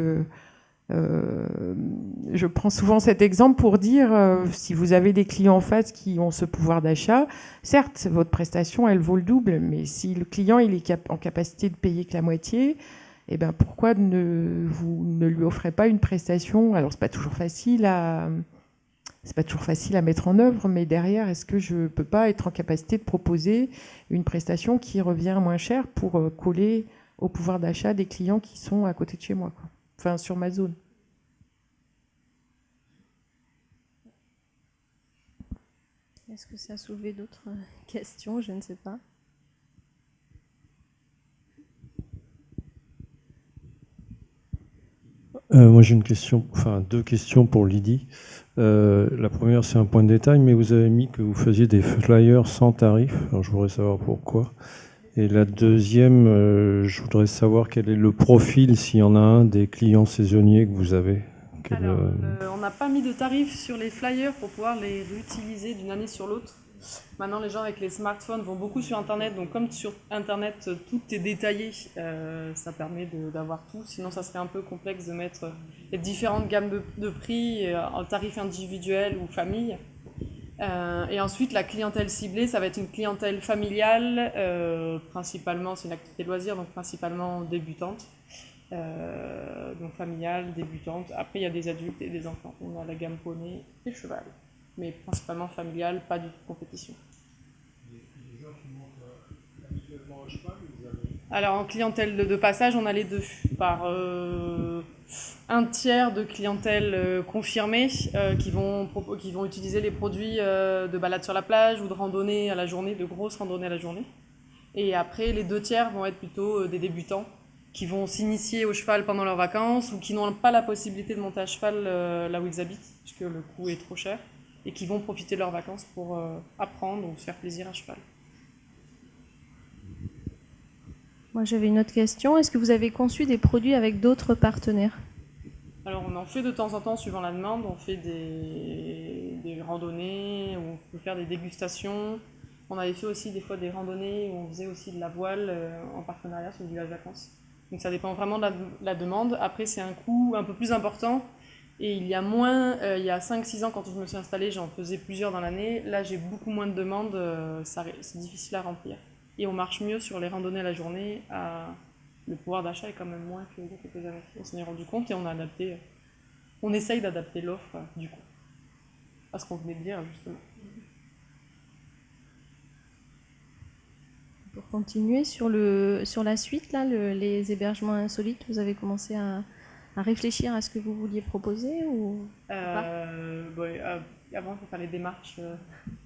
je prends souvent cet exemple pour dire si vous avez des clients en face qui ont ce pouvoir d'achat, certes, votre prestation, elle vaut le double, mais si le client il est en capacité de payer que la moitié, eh ben, pourquoi vous ne lui offrez pas une prestation? Alors, c'est pas toujours facile à mettre en œuvre, mais derrière, est-ce que je ne peux pas être en capacité de proposer une prestation qui revient moins cher pour coller au pouvoir d'achat des clients qui sont à côté de chez moi, quoi. Enfin, sur ma zone. Est-ce que ça a soulevé d'autres questions? Je ne sais pas. Moi j'ai une question, enfin deux questions pour Lydie. La première c'est un point de détail, mais vous avez mis que vous faisiez des flyers sans tarif. Alors je voudrais savoir pourquoi. Et la deuxième, je voudrais savoir quel est le profil, s'il y en a un, des clients saisonniers que vous avez. Alors, on n'a pas mis de tarif sur les flyers pour pouvoir les réutiliser d'une année sur l'autre. Maintenant, les gens avec les smartphones vont beaucoup sur Internet. Donc, comme sur Internet, tout est détaillé, ça permet d'avoir tout. Sinon, ça serait un peu complexe de mettre les différentes gammes de prix en tarif individuel ou famille. Et ensuite, la clientèle ciblée, ça va être une clientèle familiale, principalement, c'est une activité de loisir, donc principalement débutante. Donc familiale, débutante. Après, il y a des adultes et des enfants. On a la gamme poney et cheval. Mais principalement familiale, pas du tout de compétition. Les gens qui montent habituellement au cheval, vous avez... Alors, en clientèle de passage, on a les deux. Par un tiers de clientèle confirmée qui vont utiliser les produits de balade sur la plage ou de randonnée à la journée, de grosses randonnées à la journée. Et après, les deux tiers vont être plutôt des débutants qui vont s'initier au cheval pendant leurs vacances ou qui n'ont pas la possibilité de monter à cheval là où ils habitent, puisque le coût est trop cher, et qui vont profiter de leurs vacances pour apprendre ou se faire plaisir à cheval. Moi, j'avais une autre question. Est-ce que vous avez conçu des produits avec d'autres partenaires? Alors, on en fait de temps en temps suivant la demande. On fait des randonnées, où on peut faire des dégustations. On avait fait aussi des fois des randonnées où on faisait aussi de la voile en partenariat sur le village vacances. Donc ça dépend vraiment de la demande. Après, c'est un coût un peu plus important. Et il y a moins, il y a 5-6 ans, quand je me suis installée, j'en faisais plusieurs dans l'année. Là, j'ai beaucoup moins de demandes, c'est difficile à remplir. Et on marche mieux sur les randonnées à la journée. Le pouvoir d'achat est quand même moins qu'il y a quelques années. On s'en est rendu compte et on essaye d'adapter l'offre du coup à ce qu'on venait de dire justement. pour continuer sur la suite, là, les hébergements insolites, vous avez commencé à réfléchir à ce que vous vouliez proposer ou avant, il faut faire les démarches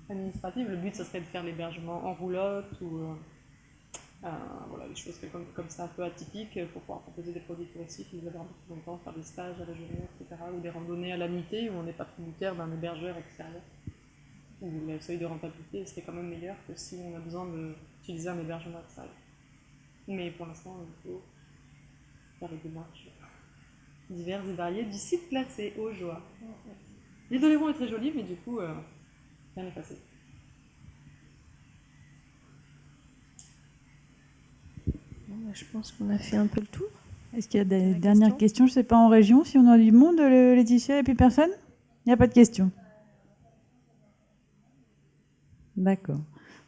administratives. Le but, ce serait de faire l'hébergement en roulotte ou voilà, des choses comme ça un peu atypiques pour pouvoir proposer des produits touristiques qui nous avoir un peu plus longtemps, faire des stages à la journée, etc. ou des randonnées à la nuitée où on n'est pas tributaire d'un hébergeur extérieur. Où le seuil de rentabilité serait quand même meilleur que si on a besoin d'utiliser un hébergement extérieur. Mais pour l'instant, il faut faire les démarches diverses et variées du site classé aux joies. L'île d'Oléron est très jolie, mais du coup, rien n'est passé. Bon, je pense qu'on a fait un peu le tour. Est-ce qu'il y a des dernières questions? Je ne sais pas en région si on a du monde, Laetitia, et puis personne? Il n'y a pas de questions. D'accord.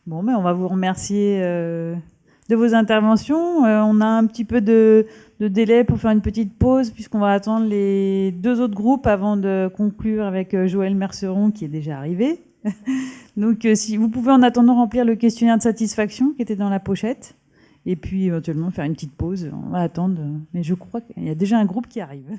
Bon, mais on va vous remercier de vos interventions. On a un petit peu de délai pour faire une petite pause puisqu'on va attendre les 2 autres groupes avant de conclure avec Joël Merceron qui est déjà arrivé. Donc si vous pouvez en attendant remplir le questionnaire de satisfaction qui était dans la pochette et puis éventuellement faire une petite pause. On va attendre. Mais je crois qu'il y a déjà un groupe qui arrive.